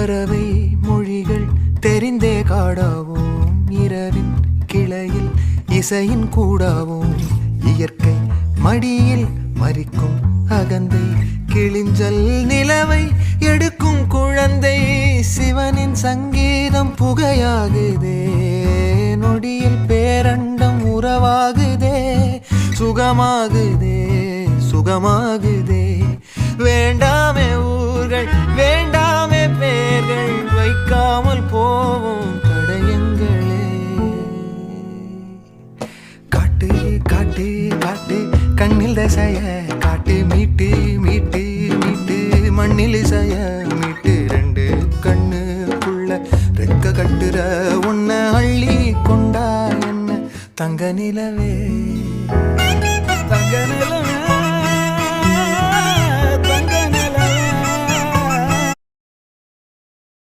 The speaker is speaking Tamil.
பறவை மொழிகள் தெரிந்தே காடாவோம் இரவின் கிளையில் இசையின் கூடாவோம் இயற்கை மடியில் மறிக்கும் அகந்தை கிளிஞ்சல் நிலவை எடுக்கும் குழந்தை சிவனின் சங்கீதம் புகையாகுதே நொடியில் பேரண்டம் உறவாகுதே சுகமாகுதே சுகமாகுதே வேண்டாமே ஊர்கள் வேண்டாமே பேர்கள் வைக்காமல் போவோம் தடயங்களே காட்டு காட்டு காட்டு கண்ணில் தசைய காட்டு மீட்டு மீட்டு மீட்டு மண்ணில் இசைய மீட்டு ரெண்டு கண்ணுக்குள்ள ரெக்க கட்டுற உன்னை அள்ளி கொண்டா என்ன தங்க நிலவே